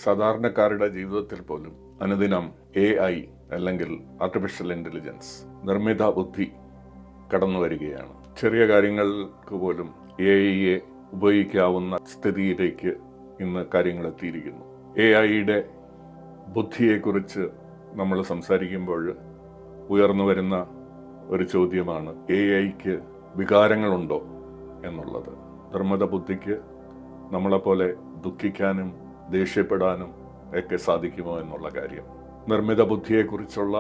സാധാരണക്കാരുടെ ജീവിതത്തിൽ പോലും അനുദിനം AI അല്ലെങ്കിൽ ആർട്ടിഫിഷ്യൽ ഇൻ്റലിജൻസ്, നിർമ്മിത ബുദ്ധി കടന്നു വരികയാണ്. ചെറിയ കാര്യങ്ങൾക്ക് പോലും AI ഉപയോഗിക്കാവുന്ന സ്ഥിതിയിലേക്ക് ഇന്ന് കാര്യങ്ങൾ എത്തിയിരിക്കുന്നു. AI ബുദ്ധിയെക്കുറിച്ച് നമ്മൾ സംസാരിക്കുമ്പോൾ ഉയർന്നു വരുന്ന ഒരു ചോദ്യമാണ് AI വികാരങ്ങളുണ്ടോ എന്നുള്ളത്. നിർമ്മിത ബുദ്ധിക്ക് നമ്മളെപ്പോലെ ദുഃഖിക്കാനും ദേഷ്യപ്പെടാനും ഒക്കെ സാധിക്കുമോ എന്നുള്ള കാര്യം. നിർമ്മിത ബുദ്ധിയെക്കുറിച്ചുള്ള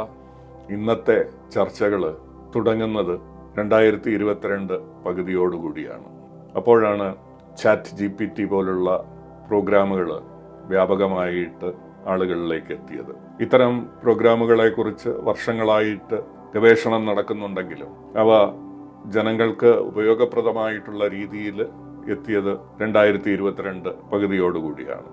ഇന്നത്തെ ചർച്ചകൾ തുടങ്ങുന്നത് 2022 പകുതിയോടുകൂടിയാണ്. അപ്പോഴാണ് ChatGPT പോലുള്ള പ്രോഗ്രാമുകൾ വ്യാപകമായിട്ട് ആളുകളിലേക്ക് എത്തിയത്. ഇത്തരം പ്രോഗ്രാമുകളെ കുറിച്ച് വർഷങ്ങളായിട്ട് ഗവേഷണം നടക്കുന്നുണ്ടെങ്കിലും അവ ജനങ്ങൾക്ക് ഉപയോഗപ്രദമായിട്ടുള്ള രീതിയിൽ എത്തിയത് 2022 പകുതിയോടുകൂടിയാണ്.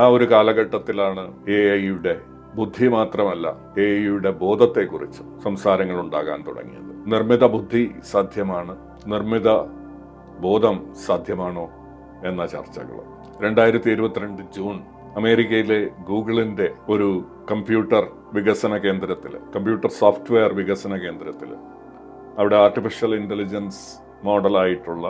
ആ ഒരു കാലഘട്ടത്തിലാണ് AI ബുദ്ധി മാത്രമല്ല AI ബോധത്തെക്കുറിച്ച് സംസാരങ്ങൾ ഉണ്ടാകാൻ തുടങ്ങിയത്. നിർമ്മിത ബുദ്ധി സാധ്യമാണ്, നിർമ്മിത ബോധം സാധ്യമാണോ എന്ന ചർച്ചകൾ. 2022 ജൂൺ അമേരിക്കയിലെ ഗൂഗിളിന്റെ ഒരു കമ്പ്യൂട്ടർ സോഫ്റ്റ്വെയർ വികസന കേന്ദ്രത്തിൽ അവിടെ ആർട്ടിഫിഷ്യൽ ഇന്റലിജൻസ് മോഡലായിട്ടുള്ള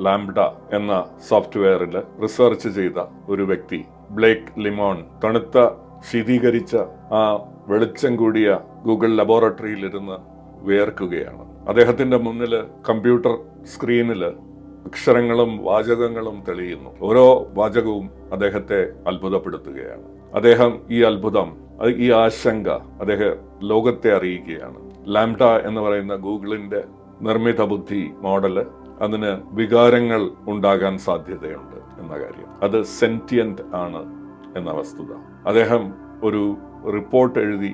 ലാംഡ എന്ന സോഫ്റ്റ്വെയറിൽ റിസർച്ച് ചെയ്ത ഒരു വ്യക്തി, ബ്ലേക്ക് ലിമോൺ, തണുത്ത ശീതീകരിച്ച ആ വെളിച്ചം കൂടിയ ഗൂഗിൾ ലബോറട്ടറിയിലിരുന്ന് വിയർക്കുകയാണ്. അദ്ദേഹത്തിന്റെ മുന്നിൽ കമ്പ്യൂട്ടർ സ്ക്രീനിൽ അക്ഷരങ്ങളും വാചകങ്ങളും തെളിയുന്നു. ഓരോ വാചകവും അദ്ദേഹത്തെ അത്ഭുതപ്പെടുത്തുകയാണ്. അദ്ദേഹം ഈ അത്ഭുതം, ഈ ആശങ്ക അദ്ദേഹം ലോകത്തെ അറിയിക്കുകയാണ്. ലാംഡ എന്ന് പറയുന്ന ഗൂഗിളിന്റെ നിർമ്മിത ബുദ്ധി മോഡല് അതിന് വികാരങ്ങൾ ഉണ്ടാകാൻ സാധ്യതയുണ്ട് എന്ന കാര്യം, അത് സെന്റിയന്റ് ആണ് എന്ന വസ്തുത. അദ്ദേഹം ഒരു റിപ്പോർട്ട് എഴുതി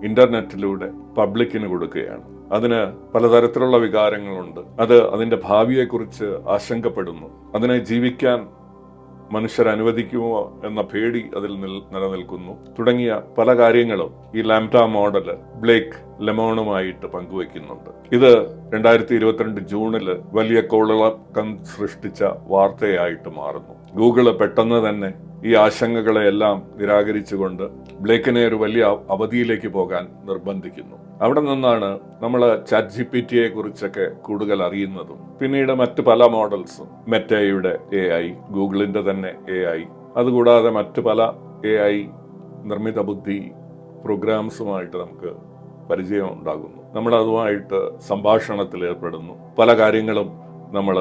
ഇന്റർനെറ്റിലൂടെ പബ്ലിക്കിന് കൊടുക്കുകയാണ്. അതിന് പലതരത്തിലുള്ള വികാരങ്ങളുണ്ട്. അത് അതിന്റെ ഭാവിയെക്കുറിച്ച് ആശങ്കപ്പെടുന്നു. അതിനെ ജീവിക്കാൻ മനുഷ്യർ അനുവദിക്കുമോ എന്ന പേടി അതിൽ നിലനിൽക്കുന്നു. തുടങ്ങിയ പല കാര്യങ്ങളും ഈ ലാംഡ മോഡല് ബ്ലേക്ക് ലെമോണുമായിട്ട് പങ്കുവയ്ക്കുന്നുണ്ട്. ഇത് 2022 ജൂണിൽ വലിയ കോളിളക്കം സൃഷ്ടിച്ച വാർത്തയായിട്ട് മാറുന്നു. ഗൂഗിള് പെട്ടെന്ന് തന്നെ ഈ ആശങ്കകളെയെല്ലാം നിരാകരിച്ചുകൊണ്ട് ബ്ലേക്കിനെ ഒരു വലിയ അവധിയിലേക്ക് പോകാൻ നിർബന്ധിക്കുന്നു. അവിടെ നിന്നാണ് നമ്മൾ ChatGPT കുറിച്ചൊക്കെ കൂടുതൽ അറിയുന്നതും പിന്നീട് മറ്റ് പല മോഡൽസും, മെറ്റയുടെ AI, ഗൂഗിളിന്റെ തന്നെ AI, അതുകൂടാതെ മറ്റ് പല AI നിർമ്മിത ബുദ്ധി പ്രോഗ്രാംസുമായിട്ട് നമുക്ക് പരിചയം ഉണ്ടാകുന്നു. നമ്മൾ അതുമായിട്ട് സംഭാഷണത്തിൽ ഏർപ്പെടുന്നു. പല കാര്യങ്ങളും നമ്മൾ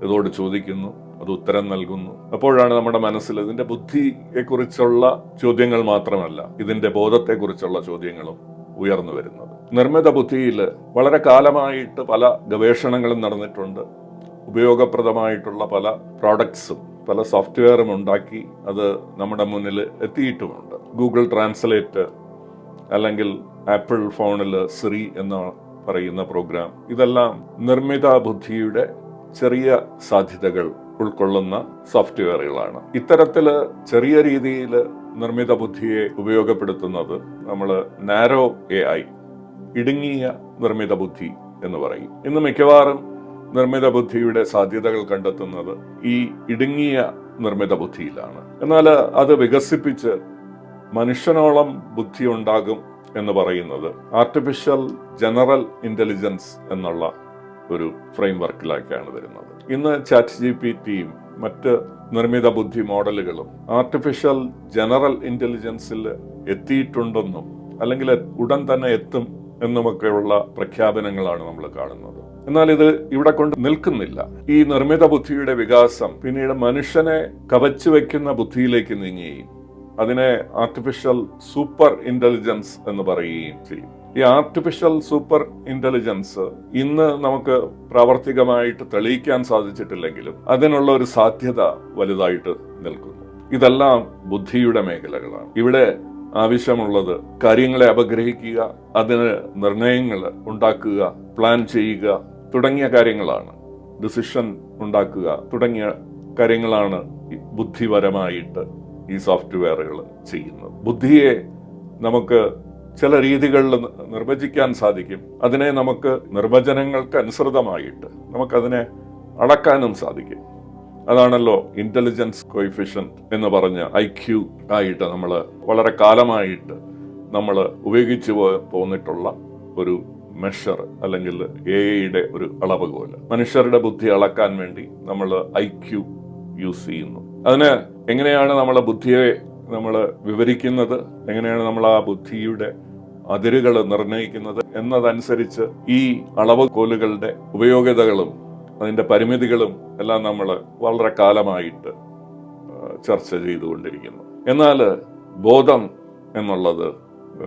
ഇതോട് ചോദിക്കുന്നു, അത് ഉത്തരം നൽകുന്നു. അപ്പോഴാണ് നമ്മുടെ മനസ്സിൽ ഇതിന്റെ ബുദ്ധിയെക്കുറിച്ചുള്ള ചോദ്യങ്ങൾ മാത്രമല്ല, ഇതിന്റെ ബോധത്തെക്കുറിച്ചുള്ള ചോദ്യങ്ങളും ഉയർന്നു വരുന്നത്. നിർമ്മിത ബുദ്ധിയിൽ വളരെ കാലമായിട്ട് പല ഗവേഷണങ്ങളും നടന്നിട്ടുണ്ട്. ഉപയോഗപ്രദമായിട്ടുള്ള പല പ്രോഡക്ട്സും പല സോഫ്റ്റ്വെയറും ഉണ്ടാക്കി അത് നമ്മുടെ മുന്നിൽ എത്തിയിട്ടുമുണ്ട്. ഗൂഗിൾ ട്രാൻസ്ലേറ്റ് അല്ലെങ്കിൽ ആപ്പിൾ ഫോണിൽ സിറി എന്ന് പറയുന്ന പ്രോഗ്രാം, ഇതെല്ലാം നിർമ്മിത ബുദ്ധിയുടെ ചെറിയ സാധ്യതകൾ ഉൾക്കൊള്ളുന്ന സോഫ്റ്റ്വെയറുകളാണ്. ഇത്തരത്തില് ചെറിയ രീതിയിൽ നിർമ്മിത ബുദ്ധിയെ ഉപയോഗപ്പെടുത്തുന്നത് നമ്മൾ നാരോ AI, ഇടുങ്ങിയ നിർമ്മിത ബുദ്ധി എന്ന് പറയും. ഇന്ന് മിക്കവാറും നിർമ്മിത ബുദ്ധിയുടെ സാധ്യതകൾ കണ്ടെത്തുന്നത് ഈ ഇടുങ്ങിയ നിർമ്മിത ബുദ്ധിയിലാണ്. എന്നാൽ അത് വികസിപ്പിച്ച് മനുഷ്യനോളം ബുദ്ധി ഉണ്ടാകും എന്ന് പറയുന്നത് ആർട്ടിഫിഷ്യൽ ജനറൽ ഇന്റലിജൻസ് എന്നുള്ള ഒരു ഫ്രെയിംവർക്കിലേക്കാണ് വരുന്നത്. ഇന്ന് ChatGPTയും മറ്റ് നിർമ്മിത ബുദ്ധി മോഡലുകളും ആർട്ടിഫിഷ്യൽ ജനറൽ ഇന്റലിജൻസിൽ എത്തിയിട്ടുണ്ടെന്നും അല്ലെങ്കിൽ ഉടൻ തന്നെ എത്തും എന്നുമൊക്കെയുള്ള പ്രഖ്യാപനങ്ങളാണ് നമ്മൾ കാണുന്നത്. എന്നാൽ ഇത് ഇവിടെ കൊണ്ട് നിൽക്കുന്നില്ല. ഈ നിർമ്മിത ബുദ്ധിയുടെ വികാസം പിന്നീട് മനുഷ്യനെ കവച്ചു വെക്കുന്ന ബുദ്ധിയിലേക്ക് നീങ്ങുകയും അതിനെ ആർട്ടിഫിഷ്യൽ സൂപ്പർ ഇന്റലിജൻസ് എന്ന് പറയുകയും ചെയ്യും. ഈ ആർട്ടിഫിഷ്യൽ സൂപ്പർ ഇന്റലിജൻസ് ഇന്ന് നമുക്ക് പ്രാവർത്തികമായിട്ട് തെളിയിക്കാൻ സാധിച്ചിട്ടില്ലെങ്കിലും അതിനുള്ള ഒരു സാധ്യത വലുതായിട്ട് നിൽക്കുന്നു. ഇതെല്ലാം ബുദ്ധിയുടെ മേഖലകളാണ്. ഇവിടെ ആവശ്യമുള്ളത് കാര്യങ്ങളെ അപഗ്രഹിക്കുക, അതിന് നിർണയങ്ങൾ ഉണ്ടാക്കുക, പ്ലാൻ ചെയ്യുക തുടങ്ങിയ കാര്യങ്ങളാണ്. ഡിസിഷൻ ഉണ്ടാക്കുക തുടങ്ങിയ കാര്യങ്ങളാണ് ബുദ്ധിപരമായിട്ട് ഈ സോഫ്റ്റ്വെയറുകൾ ചെയ്യുന്നത്. ബുദ്ധിയെ നമുക്ക് ചില രീതികളിൽ നിർവചിക്കാൻ സാധിക്കും. അതിനെ നമുക്ക് നിർവചനങ്ങൾക്ക് അനുസൃതമായിട്ട് നമുക്കതിനെ അളക്കാനും സാധിക്കും. അതാണല്ലോ ഇന്റലിജൻസ് കോയിഫിഷ്യന്റ് എന്ന് പറഞ്ഞ IQ ആയിട്ട് നമ്മൾ വളരെ കാലമായിട്ട് നമ്മൾ ഉപയോഗിച്ചു പോന്നിട്ടുള്ള ഒരു മെഷർ അല്ലെങ്കിൽ AI ഒരു അളവുകോല്. മനുഷ്യരുടെ ബുദ്ധി അളക്കാൻ വേണ്ടി നമ്മൾ IQ യൂസ് ചെയ്യുന്നു. അതിന് എങ്ങനെയാണ് നമ്മളെ ബുദ്ധിയെ നമ്മൾ വിവരിക്കുന്നത്, എങ്ങനെയാണ് നമ്മൾ ആ ബുദ്ധിയുടെ അതിരുകൾ നിർണ്ണയിക്കുന്നത് എന്നതനുസരിച്ച് ഈ അളവുകോലുകളുടെ ഉപയോഗതകളും അതിന്റെ പരിമിതികളും എല്ലാം നമ്മൾ വളരെ കാലമായിട്ട് ചർച്ച ചെയ്തുകൊണ്ടിരിക്കുന്നു. എന്നാൽ ബോധം എന്നുള്ളത്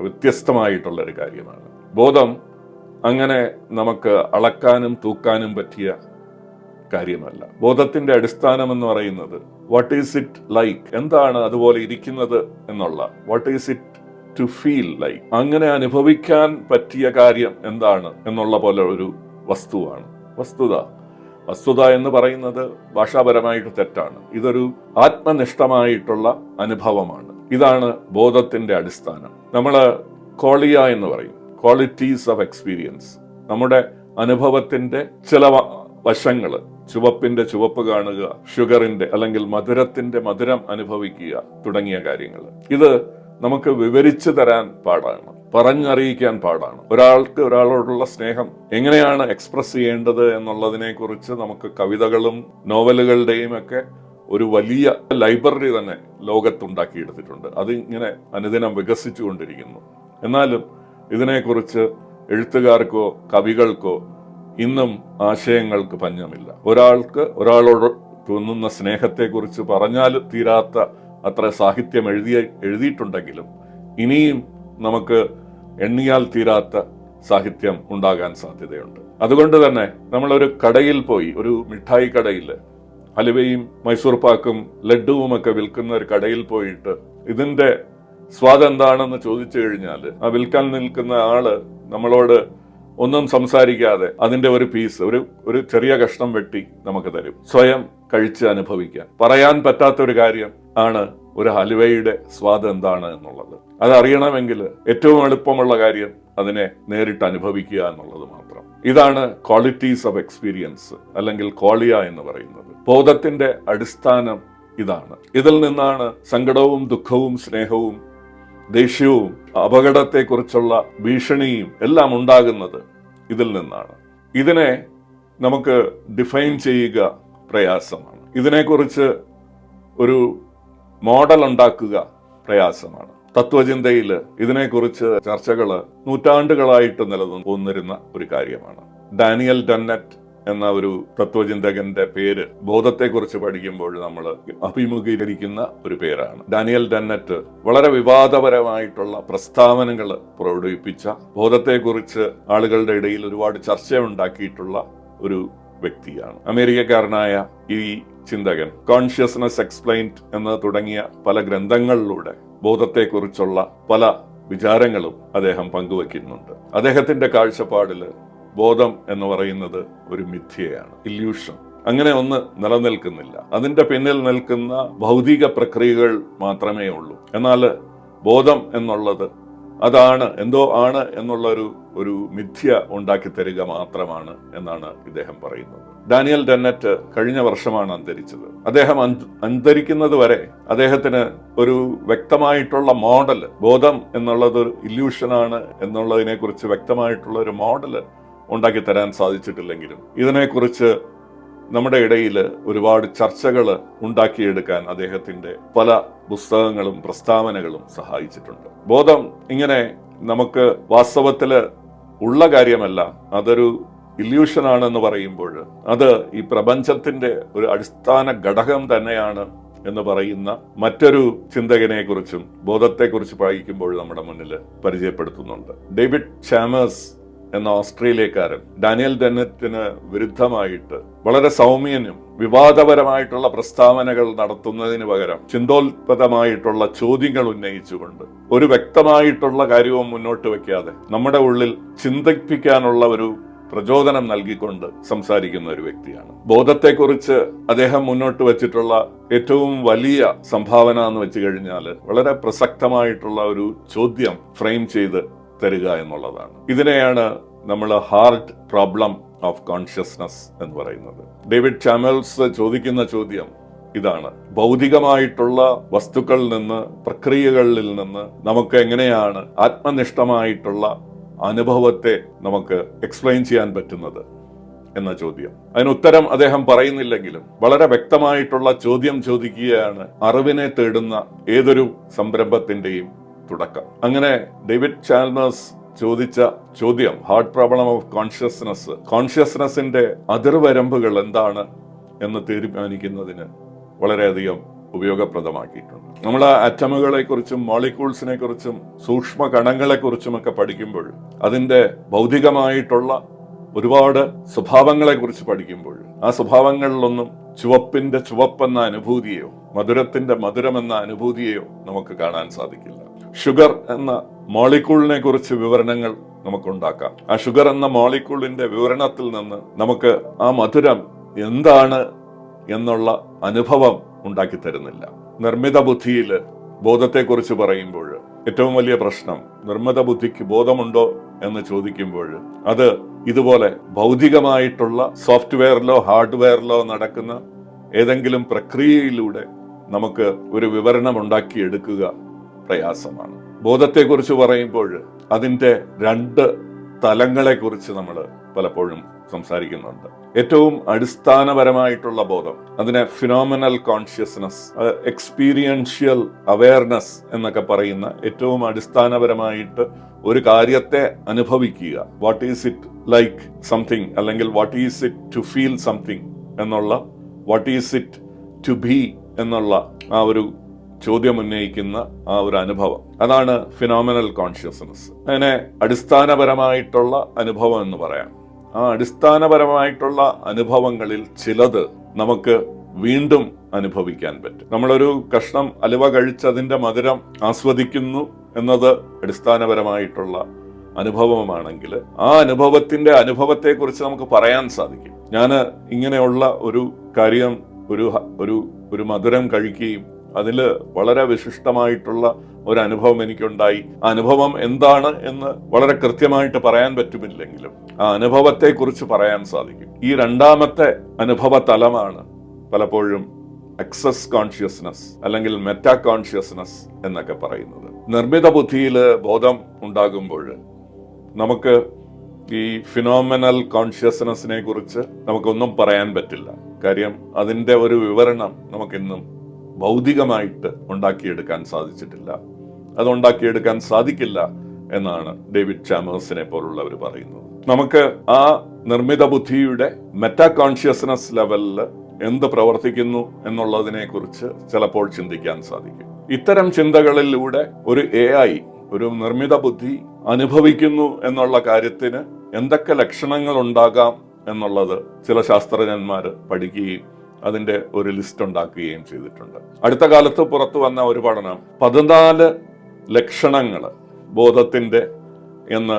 വ്യത്യസ്തമായിട്ടുള്ളൊരു കാര്യമാണ്. ബോധം അങ്ങനെ നമുക്ക് അളക്കാനും തൂക്കാനും പറ്റിയ കാര്യമല്ല. ബോധത്തിന്റെ അടിസ്ഥാനം എന്ന് പറയുന്നത് വാട്ട് ഈസ് ഇറ്റ് ലൈക്ക്, എന്താണ് അതുപോലെ ഇരിക്കുന്നത് എന്നുള്ള, what is it to feel like, അങ്ങനെ അനുഭവിക്കാൻ പറ്റിയ കാര്യം എന്താണ് എന്നുള്ള പോലെ ഒരു വസ്തുവാണ്. വസ്തുത എന്ന് പറയുന്നത് ഭാഷാപരമായിട്ട് തെറ്റാണ്. ഇതൊരു ആത്മനിഷ്ഠമായിട്ടുള്ള അനുഭവമാണ്. ഇതാണ് ബോധത്തിന്റെ അടിസ്ഥാനം. നമ്മൾ ക്വാളിയ എന്ന് പറയും, ക്വാളിറ്റീസ് ഓഫ് എക്സ്പീരിയൻസ്. നമ്മുടെ അനുഭവത്തിന്റെ ചില വശങ്ങൾ, ചുവപ്പിന്റെ ചുവപ്പ് കാണുക, ഷുഗറിന്റെ അല്ലെങ്കിൽ മധുരത്തിന്റെ മധുരം അനുഭവിക്കുക തുടങ്ങിയ കാര്യങ്ങൾ, ഇത് നമുക്ക് വിവരിച്ചു തരാൻ പാടാണ്, പറഞ്ഞറിയിക്കാൻ പാടാണ്. ഒരാൾക്ക് ഒരാളോടുള്ള സ്നേഹം എങ്ങനെയാണ് എക്സ്പ്രസ് ചെയ്യേണ്ടത് എന്നുള്ളതിനെ കുറിച്ച് നമുക്ക് കവിതകളും നോവലുകളുടെയും ഒക്കെ ഒരു വലിയ ലൈബ്രറി തന്നെ ലോകത്തുണ്ടാക്കിയെടുത്തിട്ടുണ്ട്. അത് ഇങ്ങനെ അനുദിനം വികസിച്ചുകൊണ്ടിരിക്കുന്നു. എന്നാലും ഇതിനെക്കുറിച്ച് എഴുത്തുകാർക്കോ കവികൾക്കോ ഇന്നും ആശയങ്ങൾക്ക് പഞ്ഞമില്ല. ഒരാൾക്ക് ഒരാളോട് തോന്നുന്ന സ്നേഹത്തെക്കുറിച്ച് പറഞ്ഞാൽ തീരാത്ത അത്ര സാഹിത്യം എഴുതിയിട്ടുണ്ടെങ്കിലും ഇനിയും നമുക്ക് എണ്ണിയാൽ തീരാത്ത സാഹിത്യം ഉണ്ടാകാൻ സാധ്യതയുണ്ട്. അതുകൊണ്ട് തന്നെ നമ്മളൊരു കടയിൽ പോയി, ഒരു മിഠായി കടയിൽ ഹലുവയും മൈസൂർ പാക്കും ലഡുവും ഒക്കെ വിൽക്കുന്ന ഒരു കടയിൽ പോയിട്ട് ഇതിന്റെ സ്വാദ് എന്താണെന്ന് ചോദിച്ചു കഴിഞ്ഞാൽ ആ വിൽക്കാൻ നിൽക്കുന്ന ആള് നമ്മളോട് ഒന്നും സംസാരിക്കാതെ അതിന്റെ ഒരു പീസ്, ഒരു ചെറിയ കഷ്ണം വെട്ടി നമുക്ക് തരും, സ്വയം കഴിച്ച് അനുഭവിക്കാൻ. പറയാൻ പറ്റാത്ത ഒരു കാര്യം ആണ് ഒരു ഹലുവയുടെ സ്വാദ് എന്താണ് എന്നുള്ളത്. അതറിയണമെങ്കിൽ ഏറ്റവും എളുപ്പമുള്ള കാര്യം അതിനെ നേരിട്ട് അനുഭവിക്കുക എന്നുള്ളത് മാത്രം. ഇതാണ് ക്വാളിറ്റീസ് ഓഫ് എക്സ്പീരിയൻസ് അല്ലെങ്കിൽ ക്വാളിയ എന്ന് പറയുന്നത്. ബോധത്തിന്റെ അടിസ്ഥാനം ഇതാണ്. ഇതിൽ നിന്നാണ് സങ്കടവും ദുഃഖവും സ്നേഹവും ദേഷ്യവും അപകടത്തെക്കുറിച്ചുള്ള ഭീഷണിയും എല്ലാം ഉണ്ടാകുന്നത് ഇതിൽ നിന്നാണ്. ഇതിനെ നമുക്ക് ഡിഫൈൻ ചെയ്യുക പ്രയാസമാണ്. ഇതിനെക്കുറിച്ച് ഒരു മോഡൽ ഉണ്ടാക്കുക പ്രയാസമാണ്. തത്വചിന്തയിൽ ഇതിനെക്കുറിച്ച് ചർച്ചകൾ നൂറ്റാണ്ടുകളായിട്ട് നിലനിന്നിരുന്ന ഒരു കാര്യമാണ്. ഡാനിയൽ ഡെന്നറ്റ് എന്ന ഒരു തത്വചിന്തകന്റെ പേര് ബോധത്തെക്കുറിച്ച് പഠിക്കുമ്പോൾ നമ്മൾ അഭിമുഖീകരിക്കുന്ന ഒരു പേരാണ്. ഡാനിയൽ ഡെന്നറ്റ് വളരെ വിവാദപരമായിട്ടുള്ള പ്രസ്താവനകൾ പുറപ്പെടുവിപ്പിച്ച, ബോധത്തെക്കുറിച്ച് ആളുകളുടെ ഇടയിൽ ഒരുപാട് ചർച്ചയുണ്ടാക്കിയിട്ടുള്ള ഒരു വ്യക്തിയാണ്. അമേരിക്കക്കാരനായ ഈ ചിന്തകൻ കോൺഷ്യസ്നസ് എക്സ്പ്ലെയിൻഡ് എന്ന് തുടങ്ങിയ പല ഗ്രന്ഥങ്ങളിലൂടെ ബോധത്തെക്കുറിച്ചുള്ള പല വിചാരങ്ങളും അദ്ദേഹം പങ്കുവെക്കുന്നുണ്ട്. അദ്ദേഹത്തിന്റെ കാഴ്ചപ്പാടില് ബോധം എന്ന് പറയുന്നത് ഒരു മിഥ്യയാണ്, ഇല്യൂഷൻ. അങ്ങനെ ഒന്ന് നിലനിൽക്കുന്നില്ല. അതിന്റെ പിന്നിൽ നിൽക്കുന്ന ഭൗതിക പ്രക്രിയകൾ മാത്രമേ ഉള്ളൂ. എന്നാൽ ബോധം എന്നുള്ളത് അതാണ്, എന്തോ ആണ് എന്നുള്ള ഒരു മിഥ്യ ഉണ്ടാക്കി തരിക മാത്രമാണ് എന്നാണ് ഇദ്ദേഹം പറയുന്നത്. ഡാനിയൽ ഡെന്നറ്റ് കഴിഞ്ഞ വർഷമാണ് അന്തരിച്ചത്. അദ്ദേഹം അന്തരിക്കുന്നത് വരെ അദ്ദേഹത്തിന് ഒരു വ്യക്തമായിട്ടുള്ള മോഡൽ, ബോധം എന്നുള്ളത് ഇല്യൂഷനാണ് എന്നുള്ളതിനെ കുറിച്ച് വ്യക്തമായിട്ടുള്ള ഒരു മോഡൽ ഉണ്ടാക്കി തരാൻ സാധിച്ചിട്ടില്ലെങ്കിലും ഇതിനെക്കുറിച്ച് നമ്മുടെ ഇടയിൽ ഒരുപാട് ചർച്ചകൾ ഉണ്ടാക്കിയെടുക്കാൻ അദ്ദേഹത്തിന്റെ പല പുസ്തകങ്ങളും പ്രസ്താവനകളും സഹായിച്ചിട്ടുണ്ട്. ബോധം ഇങ്ങനെ നമുക്ക് വാസ്തവത്തില് ഉള്ള കാര്യമല്ല, അതൊരു ഇല്യൂഷനാണെന്ന് പറയുമ്പോൾ അത് ഈ പ്രപഞ്ചത്തിന്റെ ഒരു അടിസ്ഥാന ഘടകം തന്നെയാണ് എന്ന് പറയുന്ന മറ്റൊരു ചിന്തകനെ കുറിച്ചും ബോധത്തെക്കുറിച്ച് പഠിക്കുമ്പോൾ നമ്മുടെ മുന്നിൽ പരിചയപ്പെടുത്തുന്നുണ്ട്. ഡേവിഡ് ചാമേഴ്സ് എന്ന ഓസ്ട്രേലിയക്കാരൻ ഡാനിയൽ ഡെന്നറ്റിന് വിരുദ്ധമായിട്ട് വളരെ സൗമ്യനും വിവാദപരമായിട്ടുള്ള പ്രസ്താവനകൾ നടത്തുന്നതിന് പകരം ചിന്തോത്പദമായിട്ടുള്ള ചോദ്യങ്ങൾ ഉന്നയിച്ചുകൊണ്ട് ഒരു വ്യക്തമായിട്ടുള്ള കാര്യവും മുന്നോട്ട് വെക്കാതെ നമ്മുടെ ഉള്ളിൽ ചിന്തിപ്പിക്കാനുള്ള ഒരു പ്രചോദനം നൽകിക്കൊണ്ട് സംസാരിക്കുന്ന ഒരു വ്യക്തിയാണ്. ബോധത്തെക്കുറിച്ച് അദ്ദേഹം മുന്നോട്ട് വെച്ചിട്ടുള്ള ഏറ്റവും വലിയ സംഭാവന എന്ന് വെച്ച് കഴിഞ്ഞാൽ വളരെ പ്രസക്തമായിട്ടുള്ള ഒരു ചോദ്യം ഫ്രെയിം ചെയ്ത് തരിക എന്നുള്ളതാണ്. ഇതിനെയാണ് നമ്മൾ ഹാർഡ് പ്രോബ്ലം ഓഫ് കോൺഷ്യസ്നസ് എന്ന് പറയുന്നത്. ഡേവിഡ് ചാമൽസ് ചോദിക്കുന്ന ചോദ്യം ഇതാണ്: ഭൗതികമായിട്ടുള്ള വസ്തുക്കളിൽ നിന്ന്, പ്രക്രിയകളിൽ നിന്ന് നമുക്ക് എങ്ങനെയാണ് ആത്മനിഷ്ഠമായിട്ടുള്ള അനുഭവത്തെ നമുക്ക് എക്സ്പ്ലെയിൻ ചെയ്യാൻ പറ്റുന്നത് എന്ന ചോദ്യം. അതിന് ഉത്തരം അദ്ദേഹം പറയുന്നില്ലെങ്കിലും വളരെ വ്യക്തമായിട്ടുള്ള ചോദ്യം ചോദിക്കുകയാണ് അറിവിനെ തേടുന്ന ഏതൊരു സംരംഭത്തിന്റെയും തുടക്കം. അങ്ങനെ ഡേവിഡ് ചാൽമേഴ്സ് ചോദിച്ച ചോദ്യം, ഹാർഡ് പ്രോബ്ലം ഓഫ് കോൺഷ്യസ്നസ്, കോൺഷ്യസ്നസിന്റെ അതിർവരമ്പുകൾ എന്താണ് എന്ന് തീരുമാനിക്കുന്നതിന് വളരെയധികം ഉപയോഗപ്രദമാക്കിയിട്ടുണ്ട്. നമ്മൾ ആറ്റമുകളെ കുറിച്ചും മോളിക്യൂൾസിനെ കുറിച്ചും സൂക്ഷ്മ കണങ്ങളെ കുറിച്ചുമൊക്കെ പഠിക്കുമ്പോൾ അതിന്റെ ഭൗതികമായിട്ടുള്ള ഒരുപാട് സ്വഭാവങ്ങളെ കുറിച്ച് പഠിക്കുമ്പോൾ ആ സ്വഭാവങ്ങളിലൊന്നും ചുവപ്പിന്റെ ചുവപ്പെന്ന അനുഭൂതിയോ മധുരത്തിന്റെ മധുരമെന്ന അനുഭൂതിയോ നമുക്ക് കാണാൻ സാധിക്കില്ല. ഷുഗർ എന്ന മോളിക്യൂളിനെ കുറിച്ച് വിവരണങ്ങൾ നമുക്കുണ്ടാക്കാം. ആ ഷുഗർ എന്ന മോളിക്യൂളിന്റെ വിവരണത്തിൽ നിന്ന് നമുക്ക് ആ മധുരം എന്താണ് എന്നുള്ള അനുഭവം ഉണ്ടാക്കി തരുന്നില്ല. നിർമ്മിത ബുദ്ധിയിൽ ബോധത്തെക്കുറിച്ച് പറയുമ്പോൾ ഏറ്റവും വലിയ പ്രശ്നം, നിർമ്മിത ബുദ്ധിക്ക് ബോധമുണ്ടോ എന്ന് ചോദിക്കുമ്പോൾ അത് ഇതുപോലെ ഭൗതികമായിട്ടുള്ള സോഫ്റ്റ്വെയറിലോ ഹാർഡ്വെയറിലോ നടക്കുന്ന ഏതെങ്കിലും പ്രക്രിയയിലൂടെ നമുക്ക് ഒരു വിവരണം ഉണ്ടാക്കിയെടുക്കുക പ്രയാസമാണ്. ബോധത്തെക്കുറിച്ച് പറയുമ്പോൾ അതിൻ്റെ 2 തലങ്ങളെക്കുറിച്ച് നമ്മൾ പലപ്പോഴും സംസാരിക്കുന്നുണ്ട്. ഏറ്റവും അടിസ്ഥാനപരമായിട്ടുള്ള ബോധം, അതിനെ ഫിനോമിനൽ കോൺഷ്യസ്നസ്, എക്സ്പീരിയൻഷ്യൽ അവയർനെസ് എന്നൊക്കെ പറയുന്ന ഏറ്റവും അടിസ്ഥാനപരമായിട്ട് ഒരു കാര്യത്തെ അനുഭവിക്കുക, what is it like something, അല്ലെങ്കിൽ what is it to feel something എന്നുള്ള, what is it to be എന്നുള്ള ആ ഒരു ചോദ്യം ഉന്നയിക്കുന്ന ആ ഒരു അനുഭവം, അതാണ് ഫിനോമിനൽ കോൺഷ്യസ്നസ്. അതിനെ അടിസ്ഥാനപരമായിട്ടുള്ള അനുഭവം എന്ന് പറയാം. ആ അടിസ്ഥാനപരമായിട്ടുള്ള അനുഭവങ്ങളിൽ ചിലത് നമുക്ക് വീണ്ടും അനുഭവിക്കാൻ പറ്റും. നമ്മളൊരു കഷ്ണം അലുവ കഴിച്ചതിന്റെ മധുരം ആസ്വദിക്കുന്നു എന്നത് അടിസ്ഥാനപരമായിട്ടുള്ള അനുഭവമാണെങ്കിൽ ആ അനുഭവത്തിന്റെ അനുഭവത്തെക്കുറിച്ച് നമുക്ക് പറയാൻ സാധിക്കും. ഞാൻ ഇങ്ങനെയുള്ള ഒരു കാര്യം, ഒരു മധുരം കഴിക്കുകയും അതിൽ വളരെ വിശിഷ്ടമായിട്ടുള്ള ഒരു അനുഭവം എനിക്കുണ്ടായി. ആ അനുഭവം എന്താണ് എന്ന് വളരെ കൃത്യമായിട്ട് പറയാൻ പറ്റുമില്ലെങ്കിലും ആ അനുഭവത്തെക്കുറിച്ച് പറയാൻ സാധിക്കും. ഈ 2ാമത്തെ അനുഭവ തലമാണ് പലപ്പോഴും എക്സസ് കോൺഷ്യസ്നസ് അല്ലെങ്കിൽ മെറ്റാ കോൺഷ്യസ്നസ് എന്നൊക്കെ പറയുന്നത്. നിർമ്മിത ബുദ്ധിയിൽ ബോധം ഉണ്ടാകുമ്പോൾ നമുക്ക് ഈ ഫിനോമിനൽ കോൺഷ്യസ്നസിനെ കുറിച്ച് നമുക്കൊന്നും പറയാൻ പറ്റില്ല. കാര്യം അതിൻ്റെ ഒരു വിവരണം നമുക്കിന്നും ഭൗതികമായിട്ട് ഉണ്ടാക്കിയെടുക്കാൻ സാധിച്ചിട്ടില്ല. അത് ഉണ്ടാക്കിയെടുക്കാൻ സാധിക്കില്ല എന്നാണ് ഡേവിഡ് ചാമേഴ്സിനെ പോലുള്ളവർ പറയുന്നത്. നമുക്ക് ആ നിർമ്മിത ബുദ്ധിയുടെ മെറ്റാ കോൺഷ്യസ്നസ് ലെവലിൽ എന്ത് പ്രവർത്തിക്കുന്നു എന്നുള്ളതിനെ കുറിച്ച് ചിലപ്പോൾ ചിന്തിക്കാൻ സാധിക്കും. ഇത്തരം ചിന്തകളിലൂടെ ഒരു AI, ഒരു നിർമ്മിത ബുദ്ധി അനുഭവിക്കുന്നു എന്നുള്ള കാര്യത്തിന് എന്തൊക്കെ ലക്ഷണങ്ങൾ ഉണ്ടാകാം എന്നുള്ളത് ചില ശാസ്ത്രജ്ഞന്മാർ പഠിക്കുകയും അതിന്റെ ഒരു ലിസ്റ്റ് ഉണ്ടാക്കുകയും ചെയ്തിട്ടുണ്ട്. അടുത്ത കാലത്ത് പുറത്തു വന്ന ഒരു പഠനം 14 ലക്ഷണങ്ങൾ ബോധത്തിന്റെ എന്ന്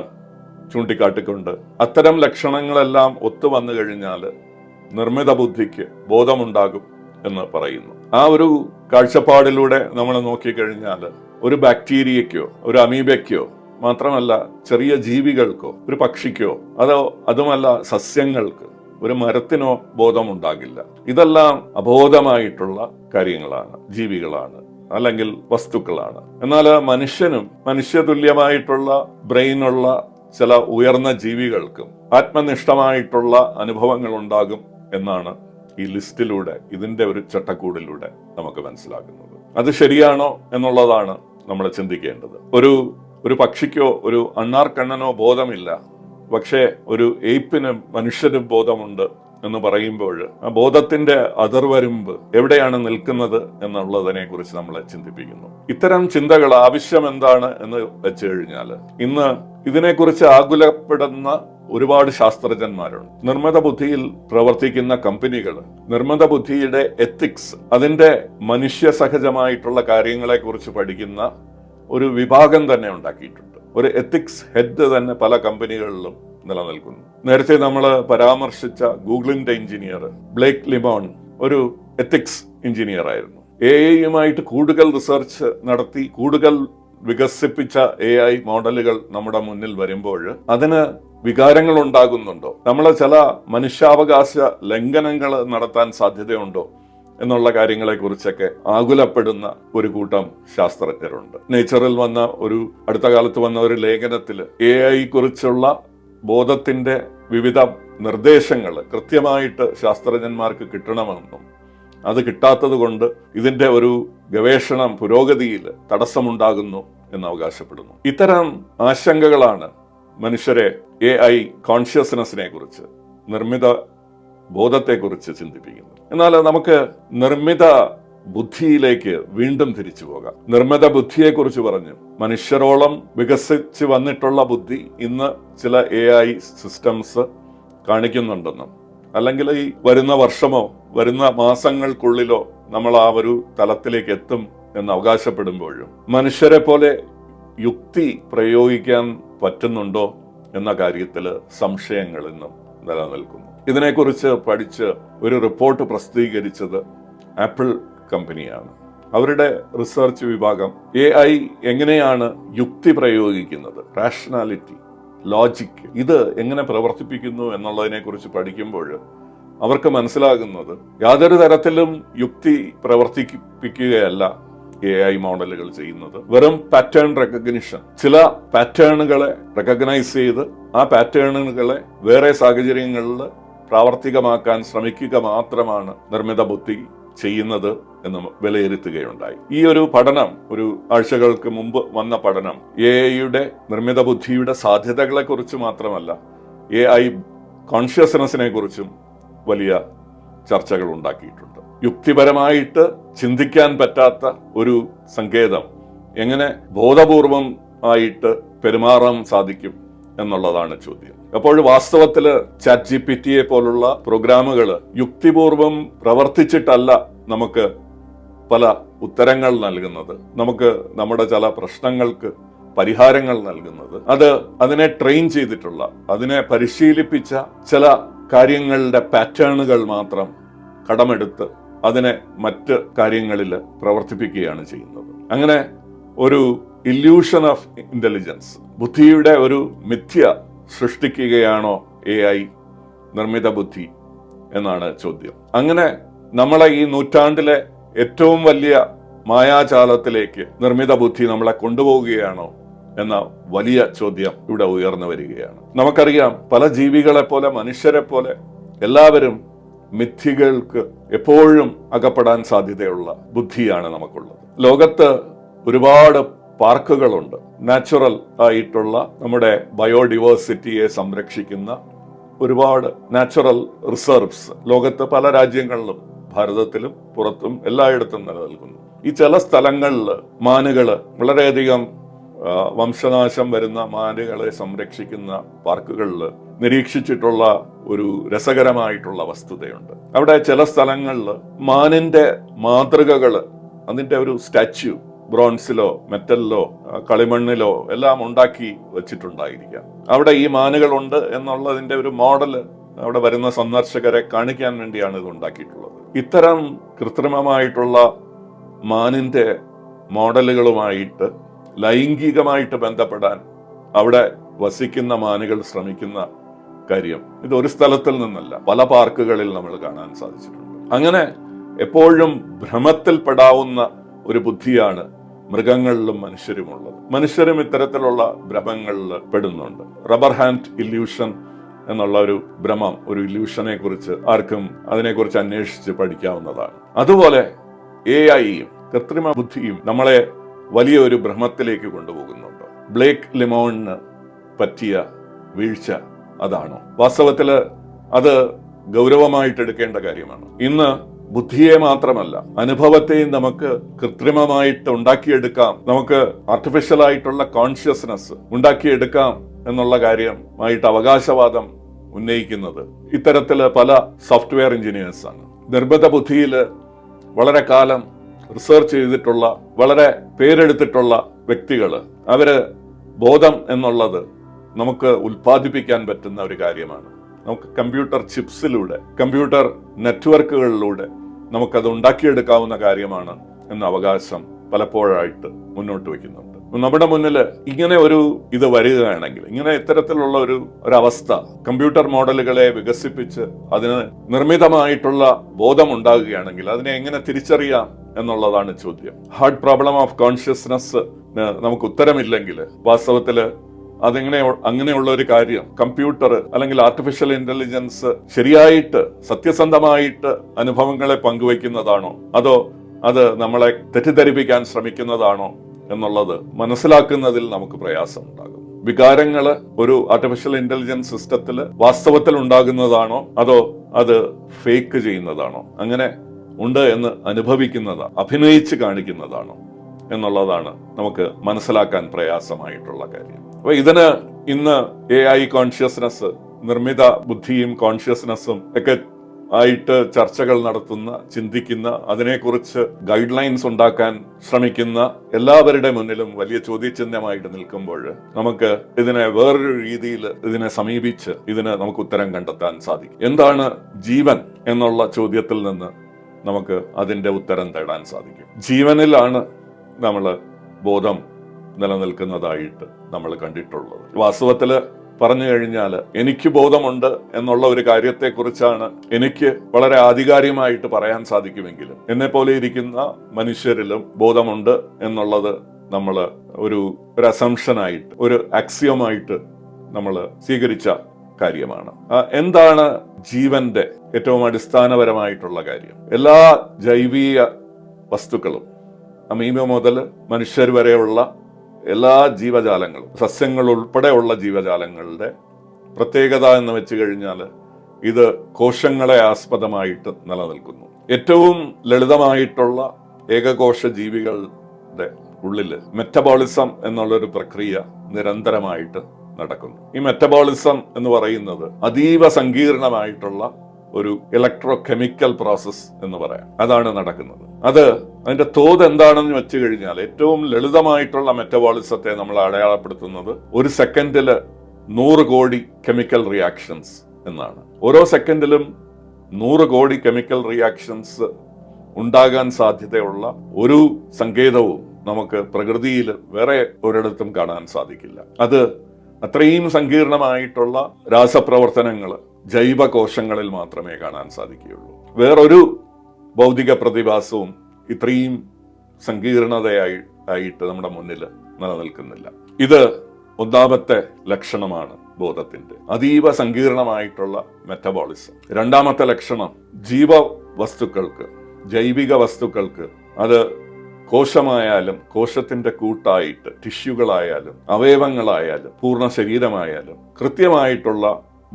ചൂണ്ടിക്കാട്ടിക്കൊണ്ട് അത്തരം ലക്ഷണങ്ങളെല്ലാം ഒത്തു വന്നു കഴിഞ്ഞാൽ നിർമ്മിത ബുദ്ധിക്ക് ബോധമുണ്ടാകും എന്ന് പറയുന്നു. ആ ഒരു കാഴ്ചപ്പാടിലൂടെ നമ്മൾ നോക്കിക്കഴിഞ്ഞാൽ ഒരു ബാക്ടീരിയയ്ക്കോ ഒരു അമീബയ്ക്കോ മാത്രമല്ല ചെറിയ ജീവികൾക്കോ ഒരു പക്ഷിക്കോ അതുമല്ല സസ്യങ്ങൾക്ക്, ഒരു മരത്തിനോ ബോധമുണ്ടാകില്ല. ഇതെല്ലാം അബോധമായിട്ടുള്ള കാര്യങ്ങളാണ്, ജീവികളാണ് അല്ലെങ്കിൽ വസ്തുക്കളാണ്. എന്നാൽ മനുഷ്യനും മനുഷ്യതുല്യമായിട്ടുള്ള ബ്രെയിനുള്ള ചില ഉയർന്ന ജീവികൾക്കും ആത്മനിഷ്ഠമായിട്ടുള്ള അനുഭവങ്ങൾ ഉണ്ടാകും എന്നാണ് ഈ ലിസ്റ്റിലൂടെ, ഇതിന്റെ ഒരു ചട്ടക്കൂടിലൂടെ നമുക്ക് മനസ്സിലാക്കുന്നത്. അത് ശരിയാണോ എന്നുള്ളതാണ് നമ്മൾ ചിന്തിക്കേണ്ടത്. ഒരു പക്ഷിക്കോ ഒരു അണ്ണാർക്കണ്ണനോ ബോധമില്ല, പക്ഷേ ഒരു എയ്പ്പിനും മനുഷ്യനും ബോധമുണ്ട് എന്ന് പറയുമ്പോൾ ആ ബോധത്തിന്റെ അതിർവരമ്പ് എവിടെയാണ് നിൽക്കുന്നത് എന്നുള്ളതിനെ കുറിച്ച് നമ്മളെ ചിന്തിപ്പിക്കുന്നു. ഇത്തരം ചിന്തകൾ ആവശ്യം എന്താണ് എന്ന് വെച്ച് കഴിഞ്ഞാൽ ഇന്ന് ഇതിനെക്കുറിച്ച് ആകുലപ്പെടുന്ന ഒരുപാട് ശാസ്ത്രജ്ഞന്മാരുണ്ട്. നിർമ്മിത ബുദ്ധിയിൽ പ്രവർത്തിക്കുന്ന കമ്പനികൾ നിർമ്മിത ബുദ്ധിയുടെ എത്തിക്സ്, അതിന്റെ മനുഷ്യ സഹജമായിട്ടുള്ള കാര്യങ്ങളെ കുറിച്ച് പഠിക്കുന്ന ഒരു വിഭാഗം തന്നെ ഉണ്ടാക്കിയിട്ടുണ്ട്. ഒരു എത്തിക്സ് ഹെഡ് തന്നെ പല കമ്പനികളിലും നിലനിൽക്കുന്നു. നേരത്തെ നമ്മൾ പരാമർശിച്ച ഗൂഗിളിന്റെ എഞ്ചിനീയർ ബ്ലേക്ക് ലിമോൺ ഒരു എത്തിക്സ് എഞ്ചിനീയർ ആയിരുന്നു. AI-യുമായിട്ട് കൂടുതൽ റിസർച്ച് നടത്തി കൂടുതൽ വികസിപ്പിച്ച AI മോഡലുകൾ നമ്മുടെ മുന്നിൽ വരുമ്പോൾ അതിന് വികാരങ്ങൾ ഉണ്ടാകുന്നുണ്ടോ, നമ്മളെ ചില മനുഷ്യാവകാശ ലംഘനങ്ങൾ നടത്താൻ സാധ്യതയുണ്ടോ എന്നുള്ള കാര്യങ്ങളെക്കുറിച്ചൊക്കെ ആകുലപ്പെടുന്ന ഒരു കൂട്ടം ശാസ്ത്രജ്ഞരുണ്ട്. നേച്ചറിൽ വന്ന അടുത്ത കാലത്ത് വന്ന ഒരു ലേഖനത്തിൽ AI കുറിച്ചുള്ള ബോധത്തിന്റെ വിവിധ നിർദ്ദേശങ്ങൾ കൃത്യമായിട്ട് ശാസ്ത്രജ്ഞന്മാർക്ക് കിട്ടണമെന്നും അത് കിട്ടാത്തത് കൊണ്ട് ഇതിന്റെ ഒരു ഗവേഷണം പുരോഗതിയിൽ തടസ്സമുണ്ടാകുന്നു എന്ന് അവകാശപ്പെടുന്നു. ഇത്തരം ആശങ്കകളാണ് മനുഷ്യരെ AI കോൺഷ്യസ്നെസ്സിനെ കുറിച്ച്, നിർമ്മിത ബോധത്തെക്കുറിച്ച് ചിന്തിപ്പിക്കുന്നത്. എന്നാൽ നമുക്ക് നിർമ്മിത ബുദ്ധിയിലേക്ക് വീണ്ടും തിരിച്ചു പോകാം. നിർമ്മിത ബുദ്ധിയെക്കുറിച്ച് പറഞ്ഞു. മനുഷ്യരോളം വികസിച്ച് വന്നിട്ടുള്ള ബുദ്ധി ഇന്ന് ചില AI സിസ്റ്റംസ് കാണിക്കുന്നുണ്ടെന്നും, അല്ലെങ്കിൽ ഈ വരുന്ന വർഷമോ വരുന്ന മാസങ്ങൾക്കുള്ളിലോ നമ്മൾ ആ ഒരു തലത്തിലേക്ക് എത്തും എന്ന് അവകാശപ്പെടുമ്പോഴും മനുഷ്യരെ പോലെ യുക്തി പ്രയോഗിക്കാൻ പറ്റുന്നുണ്ടോ എന്ന കാര്യത്തിൽ സംശയങ്ങൾ ഇന്നും നിലനിൽക്കുന്നു. ഇതിനെക്കുറിച്ച് പഠിച്ച് ഒരു റിപ്പോർട്ട് പ്രസിദ്ധീകരിച്ചത് ആപ്പിൾ കമ്പനിയാണ്. അവരുടെ റിസർച്ച് വിഭാഗം AI എങ്ങനെയാണ് യുക്തി പ്രയോഗിക്കുന്നത്, റാഷണാലിറ്റി, ലോജിക്, ഇത് എങ്ങനെ പ്രവർത്തിപ്പിക്കുന്നു എന്നുള്ളതിനെ കുറിച്ച് പഠിക്കുമ്പോൾ അവർക്ക് മനസ്സിലാകുന്നത് യാതൊരു തരത്തിലും യുക്തി പ്രവർത്തിപ്പിക്കുകയല്ല AI മോഡലുകൾ ചെയ്യുന്നത്. വെറും പാറ്റേൺ റെക്കഗ്നിഷൻ, ചില പാറ്റേണുകളെ റെക്കഗ്നൈസ് ചെയ്ത് ആ പാറ്റേണുകളെ വേറെ സാഹചര്യങ്ങളിൽ പ്രാവർത്തികമാക്കാൻ ശ്രമിക്കുക മാത്രമാണ് നിർമ്മിത ബുദ്ധി ചെയ്യുന്നത് എന്ന് വിലയിരുത്തുകയുണ്ടായി. ഈ ഒരു പഠനം, ഒരു ആഴ്ചകൾക്ക് മുമ്പ് വന്ന പഠനം, AI നിർമ്മിത ബുദ്ധിയുടെ സാധ്യതകളെ കുറിച്ച് മാത്രമല്ല, AI കോൺഷ്യസ്നെസ്സിനെ കുറിച്ചും വലിയ ചർച്ചകൾ ഉണ്ടാക്കിയിട്ടുണ്ട്. യുക്തിപരമായിട്ട് ചിന്തിക്കാൻ പറ്റാത്ത ഒരു സങ്കേതം എങ്ങനെ ബോധപൂർവം ആയിട്ട് പെരുമാറാൻ സാധിക്കും എന്നുള്ളതാണ് ചോദ്യം. അപ്പോൾ വാസ്തവത്തിൽ ChatGPT പോലുള്ള പ്രോഗ്രാമുകൾ യുക്തിപൂർവം പ്രവർത്തിച്ചിട്ടല്ല നമുക്ക് പല ഉത്തരങ്ങൾ നൽകുന്നത്, നമുക്ക് നമ്മുടെ ചില പ്രശ്നങ്ങൾക്ക് പരിഹാരങ്ങൾ നൽകുന്നത്. അതിനെ ട്രെയിൻ ചെയ്തിട്ടുള്ള, അതിനെ പരിശീലിപ്പിച്ച ചില കാര്യങ്ങളുടെ പാറ്റേണുകൾ മാത്രം കടമെടുത്ത് അതിനെ മറ്റ് കാര്യങ്ങളിൽ പ്രവർത്തിപ്പിക്കുകയാണ് ചെയ്യുന്നത്. അങ്ങനെ ഒരു ഇല്യൂഷൻ ഓഫ് ഇന്റലിജൻസ്, ബുദ്ധിയുടെ ഒരു മിഥ്യ സൃഷ്ടിക്കുകയാണോ AI നിർമ്മിത ബുദ്ധി എന്നാണ് ചോദ്യം. അങ്ങനെ നമ്മളെ ഈ നൂറ്റാണ്ടിലെ ഏറ്റവും വലിയ മായാജാലത്തിലേക്ക് നിർമ്മിത ബുദ്ധി നമ്മളെ കൊണ്ടുപോവുകയാണോ എന്ന വലിയ ചോദ്യം ഇവിടെ ഉയർന്നു വരികയാണ്. നമുക്കറിയാം, പല ജീവികളെ പോലെ മനുഷ്യരെ പോലെ എല്ലാവരും മിഥ്യകൾക്ക് എപ്പോഴും അകപ്പെടാൻ സാധ്യതയുള്ള ബുദ്ധിയാണ് നമുക്കുള്ളത്. ലോകത്ത് ഒരുപാട് പാർക്കുകളുണ്ട്, നാച്ചുറൽ ആയിട്ടുള്ള നമ്മുടെ ബയോഡിവേഴ്സിറ്റിയെ സംരക്ഷിക്കുന്ന ഒരുപാട് നാച്ചുറൽ റിസർവ്സ് ലോകത്ത് പല രാജ്യങ്ങളിലും, ഭാരതത്തിലും പുറത്തും എല്ലായിടത്തും നിലനിൽക്കുന്നു. ഈ ചില സ്ഥലങ്ങളിൽ മാനുകള്, വളരെയധികം വംശനാശം വരുന്ന മാനുകളെ സംരക്ഷിക്കുന്ന പാർക്കുകളിൽ നിരീക്ഷിച്ചിട്ടുള്ള ഒരു രസകരമായിട്ടുള്ള വസ്തുതയുണ്ട്. അവിടെ ചില സ്ഥലങ്ങളിൽ മാനിന്റെ മാതൃകകള്, അതിന്റെ ഒരു സ്റ്റാച്യു ബ്രോൺസിലോ മെറ്റലിലോ കളിമണ്ണിലോ എല്ലാം ഉണ്ടാക്കി വെച്ചിട്ടുണ്ടായിരിക്കാം. അവിടെ ഈ മാനുകളുണ്ട് എന്നുള്ളതിന്റെ ഒരു മോഡല് അവിടെ വരുന്ന സന്ദർശകരെ കാണിക്കാൻ വേണ്ടിയാണ് ഇത് ഉണ്ടാക്കിയിട്ടുള്ളത്. ഇത്തരം കൃത്രിമമായിട്ടുള്ള മാനിന്റെ മോഡലുകളുമായിട്ട് ലൈംഗികമായിട്ട് ബന്ധപ്പെടാൻ അവിടെ വസിക്കുന്ന മാനുകൾ ശ്രമിക്കുന്ന കാര്യം ഇത് ഒരു സ്ഥലത്തിൽ നിന്നല്ല, പല പാർക്കുകളിൽ നമ്മൾ കാണാൻ സാധിച്ചിട്ടുണ്ട്. അങ്ങനെ എപ്പോഴും ഭ്രമത്തിൽപ്പെടാവുന്ന ഒരു ബുദ്ധിയാണ് മൃഗങ്ങളിലും മനുഷ്യരുമുള്ളത്. മനുഷ്യരും ഇത്തരത്തിലുള്ള ഭ്രമങ്ങളിൽ പെടുന്നുണ്ട്. റബ്ബർ ഹാൻഡ് ഇല്യൂഷൻ എന്നുള്ള ഒരു ഭ്രമം, ഒരു ഇല്യൂഷനെ കുറിച്ച് ആർക്കും അതിനെക്കുറിച്ച് അന്വേഷിച്ച് പഠിക്കാവുന്നതാണ്. അതുപോലെ AIയും കൃത്രിമ ബുദ്ധിയും നമ്മളെ വലിയൊരു ഭ്രമത്തിലേക്ക് കൊണ്ടുപോകുന്നുണ്ട്. ബ്ലേക്ക് ലിമോണിന് പറ്റിയ വീഴ്ച അതാണോ? വാസ്തവത്തില് അത് ഗൗരവമായിട്ട് എടുക്കേണ്ട കാര്യമാണ്. ഇന്ന് ബുദ്ധിയെ മാത്രമല്ല, അനുഭവത്തെയും നമുക്ക് കൃത്രിമമായിട്ട് ഉണ്ടാക്കിയെടുക്കാം, നമുക്ക് ആർട്ടിഫിഷ്യൽ ആയിട്ടുള്ള കോൺഷ്യസ്നെസ് ഉണ്ടാക്കിയെടുക്കാം എന്നുള്ള കാര്യമായിട്ട് അവകാശവാദം ഉന്നയിക്കുന്നത് ഇത്തരത്തില് പല സോഫ്റ്റ്വെയർ എഞ്ചിനീയേഴ്സ് ആണ്. നിർമ്മിത ബുദ്ധിയിൽ വളരെ കാലം റിസർച്ച് ചെയ്തിട്ടുള്ള, വളരെ പേരെടുത്തിട്ടുള്ള വ്യക്തികൾ, അവര് ബോധം എന്നുള്ളത് നമുക്ക് ഉൽപ്പാദിപ്പിക്കാൻ പറ്റുന്ന ഒരു കാര്യമാണ്. നമുക്ക് കമ്പ്യൂട്ടർ ചിപ്സിലൂടെ, കമ്പ്യൂട്ടർ നെറ്റ്വർക്കുകളിലൂടെ നമുക്കത് ഉണ്ടാക്കിയെടുക്കാവുന്ന കാര്യമാണ് എന്ന അവകാശം പലപ്പോഴായിട്ട് മുന്നോട്ട് വയ്ക്കുന്നുണ്ട്. നമ്മുടെ മുന്നിൽ ഇങ്ങനെ ഇത് വരികയാണെങ്കിൽ, ഇങ്ങനെ ഇത്തരത്തിലുള്ള ഒരവസ്ഥ കമ്പ്യൂട്ടർ മോഡലുകളെ വികസിപ്പിച്ച് അതിന് നിർമ്മിതമായിട്ടുള്ള ബോധം ഉണ്ടാകുകയാണെങ്കിൽ അതിനെ എങ്ങനെ തിരിച്ചറിയാം എന്നുള്ളതാണ് ചോദ്യം. ഹാർഡ് പ്രോബ്ലം ഓഫ് കോൺഷ്യസ്നെസ് നമുക്ക് ഉത്തരമില്ലെങ്കിൽ വാസ്തവത്തില് അങ്ങനെയുള്ള ഒരു കാര്യം കമ്പ്യൂട്ടർ അല്ലെങ്കിൽ ആർട്ടിഫിഷ്യൽ ഇന്റലിജൻസ് ശരിയായിട്ട് സത്യസന്ധമായിട്ട് അനുഭവങ്ങളെ പങ്കുവയ്ക്കുന്നതാണോ അതോ അത് നമ്മളെ തെറ്റിദ്ധരിപ്പിക്കാൻ ശ്രമിക്കുന്നതാണോ എന്നുള്ളത് മനസ്സിലാക്കുന്നതിൽ നമുക്ക് പ്രയാസമുണ്ടാകും. വികാരങ്ങള് ഒരു ആർട്ടിഫിഷ്യൽ ഇന്റലിജൻസ് സിസ്റ്റത്തിൽ വാസ്തവത്തിൽ ഉണ്ടാകുന്നതാണോ അതോ അത് ഫേക്ക് ചെയ്യുന്നതാണോ, അങ്ങനെ ഉണ്ട് എന്ന് അഭിനയിച്ച് കാണിക്കുന്നതാണോ എന്നുള്ളതാണ് നമുക്ക് മനസ്സിലാക്കാൻ പ്രയാസമായിട്ടുള്ള കാര്യം. അപ്പൊ ഇതിന് ഇന്ന് AI കോൺഷ്യസ്നെസ്, നിർമ്മിത ബുദ്ധിയും കോൺഷ്യസ്നെസ്സും ഒക്കെ ആയിട്ട് ചർച്ചകൾ നടത്തുന്ന, ചിന്തിക്കുന്ന, അതിനെക്കുറിച്ച് ഗൈഡ് ലൈൻസ് ഉണ്ടാക്കാൻ ശ്രമിക്കുന്ന എല്ലാവരുടെ മുന്നിലും വലിയ ചോദ്യചിഹ്നമായിട്ട് നിൽക്കുമ്പോൾ നമുക്ക് ഇതിനെ വേറൊരു രീതിയിൽ ഇതിനെ സമീപിച്ച് നമുക്ക് ഉത്തരം കണ്ടെത്താൻ സാധിക്കും. എന്താണ് ജീവൻ എന്നുള്ള ചോദ്യത്തിൽ നിന്ന് നമുക്ക് അതിന്റെ ഉത്തരം തേടാൻ സാധിക്കും. ജീവനിലാണ് നമ്മൾ ബോധം നിലനിൽക്കുന്നതായിട്ട് നമ്മൾ കണ്ടിട്ടുള്ളത്. വാസ്തവത്തില് പറഞ്ഞു കഴിഞ്ഞാൽ എനിക്ക് ബോധമുണ്ട് എന്നുള്ള ഒരു കാര്യത്തെക്കുറിച്ചാണ് എനിക്ക് വളരെ ആധികാരികമായിട്ട് പറയാൻ സാധിക്കുമെങ്കിലും എന്നെ പോലെ ഇരിക്കുന്ന മനുഷ്യരിലും ബോധമുണ്ട് എന്നുള്ളത് നമ്മൾ ഒരു അസംഷനായിട്ട്, ഒരു ആക്സിയമായിട്ട് നമ്മൾ സ്വീകരിച്ച കാര്യമാണ്. എന്താണ് ജീവന്റെ ഏറ്റവും അടിസ്ഥാനപരമായിട്ടുള്ള കാര്യം? എല്ലാ ജൈവീയ വസ്തുക്കളും, അമീബ മുതൽ മനുഷ്യർ വരെയുള്ള എല്ലാ ജീവജാലങ്ങളും, സസ്യങ്ങൾ ഉൾപ്പെടെയുള്ള ജീവജാലങ്ങളുടെ പ്രത്യേകത എന്ന് വെച്ച് കഴിഞ്ഞാൽ ഇത് കോശങ്ങളെ ആസ്പദമായിട്ട് നിലനിൽക്കുന്നു. ഏറ്റവും ലളിതമായിട്ടുള്ള ഏകകോശ ജീവികളുടെ ഉള്ളില് മെറ്റബോളിസം എന്നുള്ളൊരു പ്രക്രിയ നിരന്തരമായിട്ട് നടക്കുന്നു. ഈ മെറ്റബോളിസം എന്ന് പറയുന്നത് അതീവ സങ്കീർണമായിട്ടുള്ള ഒരു ഇലക്ട്രോ കെമിക്കൽ പ്രോസസ് എന്ന് പറയാം. അതാണ് നടക്കുന്നത്. അതിന്റെ തോത് എന്താണെന്ന് വെച്ച് കഴിഞ്ഞാൽ ഏറ്റവും ലളിതമായിട്ടുള്ള മെറ്റബോളിസത്തെ നമ്മൾ അടയാളപ്പെടുത്തുന്നത് ഒരു സെക്കൻഡില് 100 കോടി കെമിക്കൽ റിയാക്ഷൻസ് എന്നാണ്. ഓരോ സെക്കൻഡിലും 100 കോടി കെമിക്കൽ റിയാക്ഷൻസ് ഉണ്ടാകാൻ സാധ്യതയുള്ള ഒരു സങ്കേതവും നമുക്ക് പ്രകൃതിയിൽ വേറെ ഒരിടത്തും കാണാൻ സാധിക്കില്ല. അത് അത്രയും സങ്കീർണമായിട്ടുള്ള രാസപ്രവർത്തനങ്ങൾ ജൈവകോശങ്ങളിൽ മാത്രമേ കാണാൻ സാധിക്കുകയുള്ളൂ. വേറൊരു ഭൗതിക പ്രതിഭാസവും ഇത്രയും സങ്കീർണതയായിട്ട് നമ്മുടെ മുന്നിൽ നിലനിൽക്കുന്നില്ല. ഇത് ഒന്നാമത്തെ ലക്ഷണമാണ് ബോധത്തിന്റെ, അതീവ സങ്കീർണമായിട്ടുള്ള മെറ്റബോളിസം. രണ്ടാമത്തെ ലക്ഷണം, ജീവവസ്തുക്കൾക്ക്, ജൈവിക വസ്തുക്കൾക്ക്, അത് കോശമായാലും കോശത്തിന്റെ കൂട്ടായിട്ട് ടിഷ്യൂകളായാലും അവയവങ്ങളായാലും പൂർണ്ണ ശരീരമായാലും കൃത്യമായിട്ടുള്ള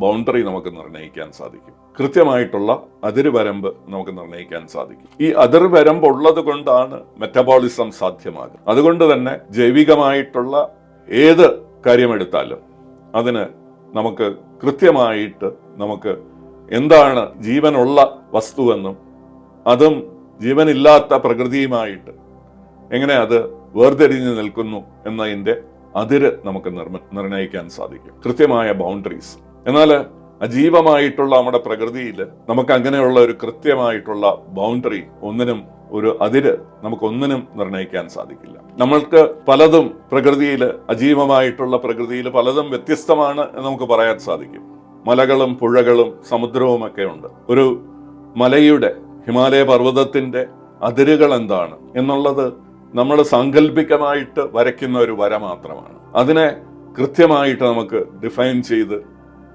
ബൗണ്ടറി നമുക്ക് നിർണ്ണയിക്കാൻ സാധിക്കും. കൃത്യമായിട്ടുള്ള അതിർവരമ്പ് നമുക്ക് നിർണ്ണയിക്കാൻ സാധിക്കും. ഈ അതിർവരമ്പ് ഉള്ളത് കൊണ്ടാണ് മെറ്റബോളിസം സാധ്യമാകുന്നത്. അതുകൊണ്ട് തന്നെ ജൈവികമായിട്ടുള്ള ഏത് കാര്യമെടുത്താലും അതിന് നമുക്ക് കൃത്യമായിട്ട് നമുക്ക് എന്താണ് ജീവനുള്ള വസ്തുവെന്നും അതും ജീവനില്ലാത്ത പ്രകൃതിയുമായിട്ട് എങ്ങനെ അത് വേർതിരിഞ്ഞു നിൽക്കുന്നു എന്നതിന്റെ അതിര് നമുക്ക് നിർണ്ണയിക്കാൻ സാധിക്കും, കൃത്യമായ ബൗണ്ടറീസ്. എന്നാൽ അജീവമായിട്ടുള്ള നമ്മുടെ പ്രകൃതിയിൽ നമുക്ക് അങ്ങനെയുള്ള ഒരു കൃത്യമായിട്ടുള്ള ബൗണ്ടറി, ഒരു അതിര് നമുക്കൊന്നിനും നിർണ്ണയിക്കാൻ സാധിക്കില്ല. നമ്മൾക്ക് പലതും പ്രകൃതിയിൽ, അജീവമായിട്ടുള്ള പ്രകൃതിയിൽ പലതും വ്യത്യസ്തമാണ് എന്ന് നമുക്ക് പറയാൻ സാധിക്കും. മലകളും പുഴകളും സമുദ്രവും ഒക്കെ ഉണ്ട്. ഒരു മലയുടെ, ഹിമാലയ പർവ്വതത്തിന്റെ അതിരുകൾ എന്താണ് എന്നുള്ളത് നമ്മൾ സാങ്കല്പികമായിട്ട് വരയ്ക്കുന്ന ഒരു വര മാത്രമാണ്. അതിനെ കൃത്യമായിട്ട് നമുക്ക് ഡിഫൈൻ ചെയ്ത്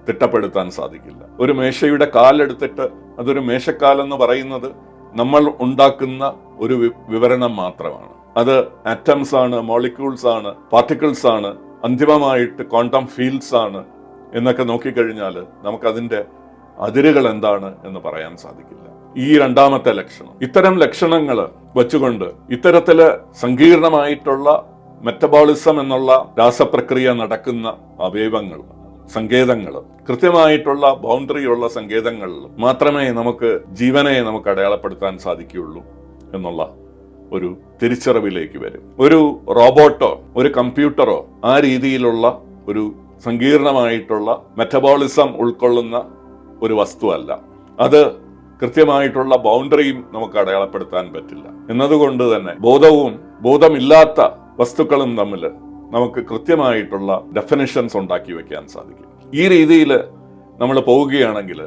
തിട്ടപ്പെടുത്താൻ സാധിക്കില്ല. ഒരു മേശയുടെ കാലെടുത്തിട്ട് അതൊരു മേശക്കാലെന്ന് പറയുന്നത് നമ്മൾ ഉണ്ടാക്കുന്ന ഒരു വിവരണം മാത്രമാണ്. അത് ആറ്റംസ് ആണ്, മോളിക്യൂൾസ് ആണ്, പാർട്ടിക്കിൾസ് ആണ്, അന്തിമമായിട്ട് ക്വാണ്ടം ഫീൽഡ്സ് ആണ് എന്നൊക്കെ നോക്കിക്കഴിഞ്ഞാൽ നമുക്കതിന്റെ അതിരുകൾ എന്താണ് എന്ന് പറയാൻ സാധിക്കില്ല. ഈ രണ്ടാമത്തെ ലക്ഷണം. ഇത്തരം ലക്ഷണങ്ങൾ വെച്ചുകൊണ്ട് ഇത്തരത്തില് സങ്കീർണമായിട്ടുള്ള മെറ്റബോളിസം എന്നുള്ള രാസപ്രക്രിയ നടക്കുന്ന അവയവങ്ങൾ, സങ്കേതങ്ങൾ, കൃത്യമായിട്ടുള്ള ബൗണ്ടറിയുള്ള സങ്കേതങ്ങളിൽ മാത്രമേ നമുക്ക് ജീവനെ നമുക്ക് അടയാളപ്പെടുത്താൻ സാധിക്കുകയുള്ളൂ എന്നുള്ള ഒരു തിരിച്ചറിവിലേക്ക് വരും. ഒരു റോബോട്ടോ ഒരു കമ്പ്യൂട്ടറോ ആ രീതിയിലുള്ള ഒരു സങ്കീർണമായിട്ടുള്ള മെറ്റബോളിസം ഉൾക്കൊള്ളുന്ന ഒരു വസ്തുവല്ല. അത് കൃത്യമായിട്ടുള്ള ബൗണ്ടറിയും നമുക്ക് അടയാളപ്പെടുത്താൻ പറ്റില്ല. എന്നതുകൊണ്ട് തന്നെ ബോധമില്ലാത്ത വസ്തുക്കളും തമ്മിൽ നമുക്ക് കൃത്യമായിട്ടുള്ള ഡെഫിനിഷൻസ് ഉണ്ടാക്കി വെക്കാൻ സാധിക്കും. ഈ രീതിയിൽ നമ്മൾ പോവുകയാണെങ്കിൽ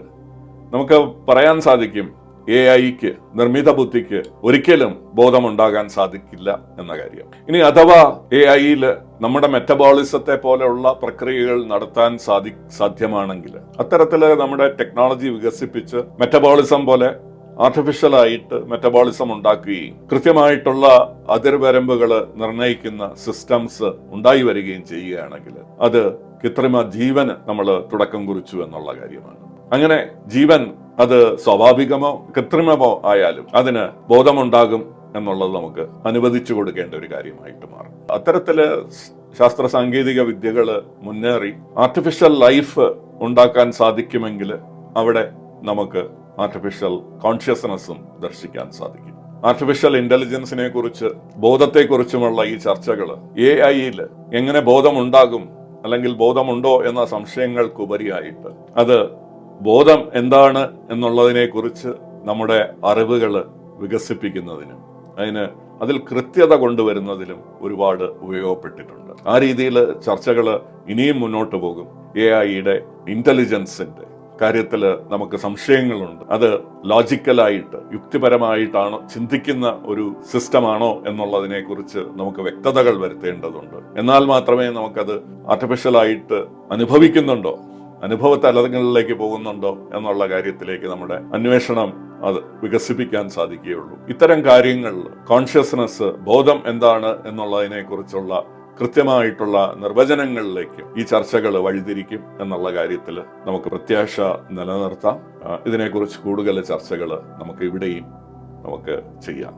നമുക്ക് പറയാൻ സാധിക്കും AI-ക്ക്, നിർമ്മിത ബുദ്ധിക്ക് ഒരിക്കലും ബോധമുണ്ടാകാൻ സാധിക്കില്ല എന്ന കാര്യം. ഇനി അഥവാ AI-യിൽ നമ്മുടെ മെറ്റബോളിസത്തെ പോലെയുള്ള പ്രക്രിയകൾ നടത്താൻ സാധ്യമാണെങ്കിൽ, അത്തരത്തില് നമ്മുടെ ടെക്നോളജി വികസിപ്പിച്ച് മെറ്റബോളിസം പോലെ ആർട്ടിഫിഷ്യലായിട്ട് മെറ്റബോളിസം ഉണ്ടാക്കുകയും കൃത്യമായിട്ടുള്ള അതിർവരമ്പുകൾ നിർണ്ണയിക്കുന്ന സിസ്റ്റംസ് ഉണ്ടായി വരികയും ചെയ്യുകയാണെങ്കിൽ അത് കൃത്രിമ ജീവന് നമ്മൾ തുടക്കം കുറിച്ചു എന്നുള്ള കാര്യമാണ്. അങ്ങനെ ജീവൻ അത് സ്വാഭാവികമോ കൃത്രിമമോ ആയാലും അതിന് ബോധമുണ്ടാകും എന്നുള്ളത് നമുക്ക് അനുവദിച്ചു കൊടുക്കേണ്ട ഒരു കാര്യമായിട്ട് മാറും. അത്തരത്തില് ശാസ്ത്ര സാങ്കേതിക വിദ്യകൾ മുന്നേറി ആർട്ടിഫിഷ്യൽ ലൈഫ് ഉണ്ടാക്കാൻ സാധിക്കുമെങ്കിൽ അവിടെ നമുക്ക് ആർട്ടിഫിഷ്യൽ കോൺഷ്യസ്നെസ്സും ദർശിക്കാൻ സാധിക്കും. ആർട്ടിഫിഷ്യൽ ഇന്റലിജൻസിനെ കുറിച്ച്, ബോധത്തെക്കുറിച്ചുമുള്ള ഈ ചർച്ചകൾ AI-യിൽ എങ്ങനെ ബോധമുണ്ടാകും അല്ലെങ്കിൽ ബോധമുണ്ടോ എന്ന സംശയങ്ങൾക്കുപരിയായിട്ട് അത് ബോധം എന്താണ് എന്നുള്ളതിനെ കുറിച്ച് നമ്മുടെ അറിവുകൾ വികസിപ്പിക്കുന്നതിനും അതിൽ കൃത്യത കൊണ്ടുവരുന്നതിലും ഒരുപാട് ഉപയോഗപ്പെട്ടിട്ടുണ്ട്. ആ രീതിയിൽ ചർച്ചകൾ ഇനിയും മുന്നോട്ട് പോകും. AI-യുടെ ഇന്റലിജൻസിന്റെ കാര്യത്തിൽ നമുക്ക് സംശയങ്ങളുണ്ട്. അത് ലോജിക്കലായിട്ട് യുക്തിപരമായിട്ടാണോ ചിന്തിക്കുന്ന ഒരു സിസ്റ്റമാണോ എന്നുള്ളതിനെ കുറിച്ച് നമുക്ക് വ്യക്തതകൾ വരുത്തേണ്ടതുണ്ട്. എന്നാൽ മാത്രമേ നമുക്കത് ആർട്ടിഫിഷ്യലായിട്ട് അനുഭവിക്കുന്നുണ്ടോ, അനുഭവ തലങ്ങളിലേക്ക് പോകുന്നുണ്ടോ എന്നുള്ള കാര്യത്തിലേക്ക് നമ്മുടെ അന്വേഷണം അത് വികസിപ്പിക്കാൻ സാധിക്കുകയുള്ളൂ. ഇത്തരം കാര്യങ്ങളിൽ കോൺഷ്യസ്നെസ്, ബോധം എന്താണ് എന്നുള്ളതിനെ കുറിച്ചുള്ള കൃത്യമായിട്ടുള്ള നിർവചനങ്ങളിലേക്ക് ഈ ചർച്ചകൾ വഴിതിരിക്കും എന്നുള്ള കാര്യത്തിൽ നമുക്ക് പ്രത്യാശ നിലനിർത്താം. ഇതിനെക്കുറിച്ച് കൂടുതൽ ചർച്ചകൾ നമുക്ക് ഇവിടെയും ചെയ്യാം.